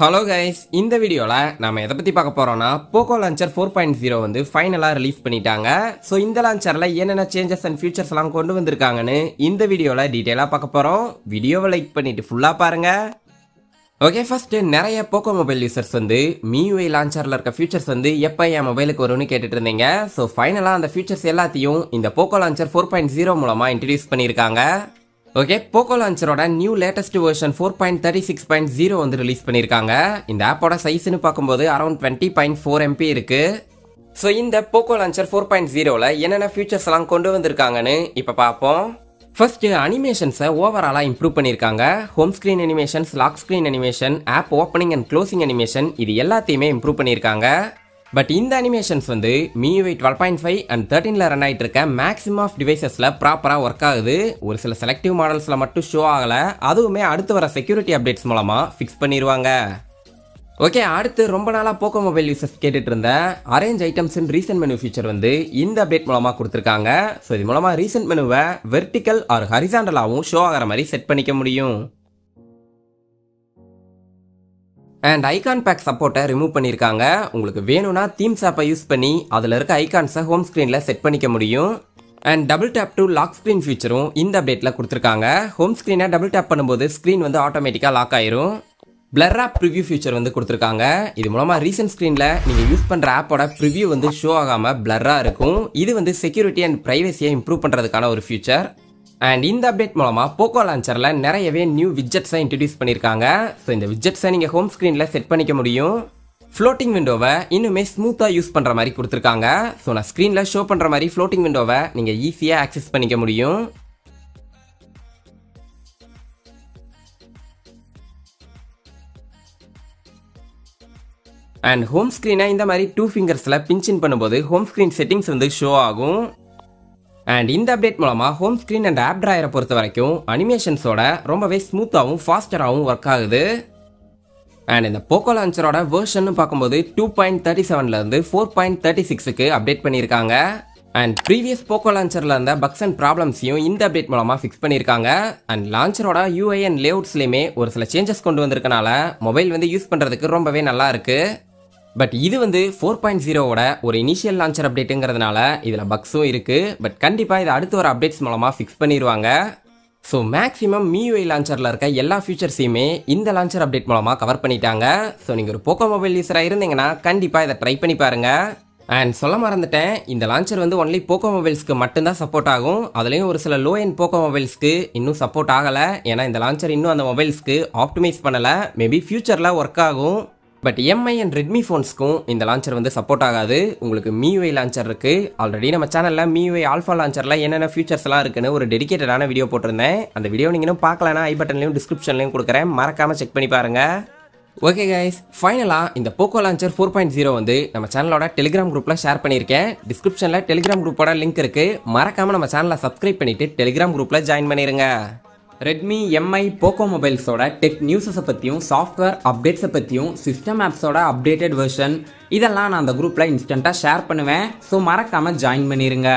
Hello guys, இந்த வீடியோல நாம எதை பத்தி பார்க்க போறோம்னா Poco Launcher 4.0 வந்து ஃபைனலா ரிலீஸ் பண்ணிட்டாங்க. சோ இந்த லான்ச்சர்ல என்னென்ன சேஞ்சஸ் அண்ட் ஃபீச்சர்ஸ் எல்லாம் கொண்டு வந்திருக்காங்கன்னு இந்த வீடியோல டீடைலா பார்க்க போறோம். வீடியோவை லைக் பண்ணிட்டு ஃபுல்லா பாருங்க. ஓகே, ஃபர்ஸ்ட் நிறைய Poco மொபைல் யூசர்ஸ் வந்து MIUI லான்ச்சர்ல இருக்க ஃபீச்சர்ஸ் வந்து எப்ப என் மொபைலுக்கு வரும்னு கேட்டுட்டு இருந்தீங்க. சோ ஃபைனலா அந்த ஃபீச்சர்ஸ் எல்லாத்தையும் இந்த Poco Launcher 4.0 மூலமா இன்ட்ரோ듀ஸ் பண்ணிருக்காங்க. ஓகே, Poco Launcherோட நியூ லேட்டஸ்ட் வெர்ஷன் 4.36.0 வந்து ரிலீஸ் பண்ணிருக்காங்க. இந்த ஆப்போட சைஸ்னு பார்க்கும்போது அரௌண்ட் 20.4 MB இருக்கு. ஸோ இந்த Poco Launcher 4.0ல என்னென்ன ஃபீச்சர்ஸ் எல்லாம் கொண்டு வந்திருக்காங்கன்னு இப்போ பார்ப்போம். ஃபர்ஸ்ட் அனிமேஷன்ஸை ஓவராலாக இம்ப்ரூவ் பண்ணியிருக்காங்க. Home screen animations, lock screen animation, app opening and closing animation இது எல்லாத்தையுமே இம்ப்ரூவ் பண்ணியிருக்காங்க. பட் இந்த அனிமேஷன்ஸ் வந்து MIUI 12.5 அண்ட் 13ல ரன் ஆகிட்டு இருக்க மேக்ஸிமம் ஆஃப் டிவைசஸில் ப்ராப்பராக ஒர்க் ஆகுது. ஒரு சில செலக்டிவ் மாடல்ஸில் மட்டும் ஷோ ஆகலை. அதுவுமே அடுத்து வர செக்யூரிட்டி அப்டேட்ஸ் மூலமாக ஃபிக்ஸ் பண்ணிடுவாங்க. ஓகே, அடுத்து ரொம்ப நாளாக போக்கோ மொபைல் யூசர்ஸ் கேட்டுட்டு இருந்த arrange items in recent menu feature வந்து இந்த அப்டேட் மூலமாக கொடுத்துருக்காங்க. ஸோ இது மூலமாக ரீசென்ட் மெனுவை வெர்டிக்கல் ஆர் ஹரிசாண்டலாகவும் ஷோ ஆகிற மாதிரி செட் பண்ணிக்க முடியும். அண்ட் ஐகான் பேக் சப்போர்ட்டை ரிமூவ் பண்ணியிருக்காங்க. உங்களுக்கு வேணும்னா தீம்ஸ் ஆப்பை யூஸ் பண்ணி அதில் இருக்க ஐகான்ஸை ஹோம் ஸ்க்ரீனில் செட் பண்ணிக்க முடியும். And double tap to lock screen ஃபீச்சரும் இந்த அப்டேட்டில் கொடுத்துருக்காங்க. ஹோம் ஸ்க்ரீனை டபுள் டேப் பண்ணும்போது ஸ்க்ரீன் வந்து ஆட்டோமேட்டிக்காக லாக் ஆயிரும். பிளர் ஆப் ப்ரிவ்யூ ஃபீச்சர் வந்து கொடுத்துருக்காங்க. இது மூலமாக ரீசென்ட் ஸ்க்ரீனில் நீங்கள் யூஸ் பண்ணுற ஆப்போட ப்ரிவ்யூ வந்து ஷோ ஆகாமல் பிளராக இருக்கும். இது வந்து செக்யூரிட்டி அண்ட் ப்ரைவசியை இம்ப்ரூவ் பண்ணுறதுக்கான ஒரு ஃபீச்சர். அண்ட் இந்த அப்டேட் மூலமா Poco Launcherல நிறையவே நியூ விட்ஜெட்ஸை இன்ட்ரடியூஸ் பண்ணியிருக்காங்க. ஸோ இந்த விட்ஜெட்ஸை நீங்கள் ஹோம் ஸ்க்ரீனில் செட் பண்ணிக்க முடியும். ஃப்ளோட்டிங் விண்டோவை இன்னுமே ஸ்மூத்தாக யூஸ் பண்ணுற மாதிரி கொடுத்துருக்காங்க. ஸோ நான் ஸ்க்ரீனில் ஷோ பண்ணுற மாதிரி ஃப்ளோட்டிங் விண்டோவை நீங்கள் ஈஸியாக ஆக்சஸ் பண்ணிக்க முடியும். அண்ட் ஹோம் ஸ்க்ரீனை இந்த மாதிரி 2 ஃபிங்கர்ஸில் பிஞ்சின் பண்ணும்போது ஹோம் ஸ்க்ரீன் செட்டிங்ஸ் வந்து ஷோ ஆகும். அண்ட் இந்த அப்டேட் மூலமாக ஹோம் ஸ்க்ரீன் அண்ட் ஆப் டிராயரை பொறுத்த வரைக்கும் அனிமேஷன்ஸோட ரொம்பவே ஸ்மூத்தாகவும் ஃபாஸ்டராகவும் ஒர்க் ஆகுது. அண்ட் இந்த Poco Launcherோட வெர்ஷன் பார்க்கும்போது 2.37லேருந்து 4.36க்கு அப்டேட் பண்ணியிருக்காங்க. அண்ட் ப்ரீவியஸ் Poco Launcherல இருந்த பக்ஸ் அண்ட் ப்ராப்ளம்ஸையும் இந்த அப்டேட் மூலமாக ஃபிக்ஸ் பண்ணியிருக்காங்க. அண்ட் லான்ச்சரோட UI அண்ட் லேஅவுட்ஸ்லையுமே ஒரு சில சேஞ்சஸ் கொண்டு வந்திருக்கனால மொபைல் வந்து யூஸ் பண்ணுறதுக்கு ரொம்பவே நல்லா இருக்கு. பட் இது வந்து 4.0வோட ஒரு இனிஷியல் லான்ச்சர் அப்டேட்டுங்கிறதுனால இதில் பக்ஸும் இருக்குது. பட் கண்டிப்பாக இதை அடுத்து வர அப்டேட்ஸ் மூலமாக ஃபிக்ஸ் பண்ணிடுவாங்க. ஸோ மேக்ஸிமம் MIUI லான்ச்சரில் இருக்க எல்லா ஃபீச்சர்ஸையுமே இந்த லான்ச்சர் அப்டேட் மூலமாக கவர் பண்ணிட்டாங்க. ஸோ நீங்கள் ஒரு Poco மொபைல் யூஸராக இருந்தீங்கன்னா கண்டிப்பாக இதை ட்ரை பண்ணி பாருங்கள். அண்ட் சொல்ல மறந்துட்டேன், இந்த லான்ச்சர் வந்து ஒன்லி Poco மொபைல்ஸ்க்கு மட்டும்தான் சப்போர்ட் ஆகும். அதுலேயும் ஒரு சில லோ எண்ட் Poco மொபைல்ஸ்க்கு இன்னும் சப்போர்ட் ஆகலை. ஏன்னா இந்த லான்ச்சர் இன்னும் அந்த மொபைல்ஸ்க்கு ஆப்டிமைஸ் பண்ணலை. மேபி ஃபியூச்சரில் ஒர்க் ஆகும். பட் MI அண்ட் ரெட்மி ஃபோன்ஸ்க்கும் இந்த லான்ச்சர் வந்து சப்போர்ட் ஆகாது. உங்களுக்கு MIUI லான்ச்சர் இருக்குது. ஆல்ரெடி நம்ம சேனலில் MIUI ஆல்ஃபா லான்ச்சரில் என்னென்ன ஃபீச்சர்ஸ்லாம் இருக்குன்னு ஒரு டெடிகேட்டடான வீடியோ போட்டிருந்தேன். அந்த வீடியோ நீங்கள் இன்னும் பார்க்கலன்னா ஐ பட்டன்லையும் டிஸ்கிரிப்ஷன்லையும் கொடுக்குறேன், மறக்காமல் செக் பண்ணி பாருங்கள். ஓகே கைஸ், ஃபைனலாக இந்த Poco Launcher 4.0 வந்து நம்ம சேனலோட டெலிகிராம் குரூப்பில் ஷேர் பண்ணியிருக்கேன். டிஸ்கிரிப்ஷனில் டெலிகிராம் குரூப்போட லிங்க் இருக்குது. மறக்காமல் நம்ம சேனலை சப்ஸ்கிரைப் பண்ணிவிட்டு டெலிகிராம் குரூப்பில் ஜாயின் பண்ணிடுங்க. ரெட்மி MI Poco மொபைல்ஸோட டெக் நியூஸை பற்றியும் சாஃப்ட்வேர் அப்டேட்ஸை பற்றியும் சிஸ்டம் ஆப்ஸோட அப்டேட்டட் வெர்ஷன் இதெல்லாம் நான் அந்த குரூப்பில் இன்ஸ்டண்ட்டாக ஷேர் பண்ணுவேன். ஸோ மறக்காமல் ஜாயின் பண்ணிடுங்க.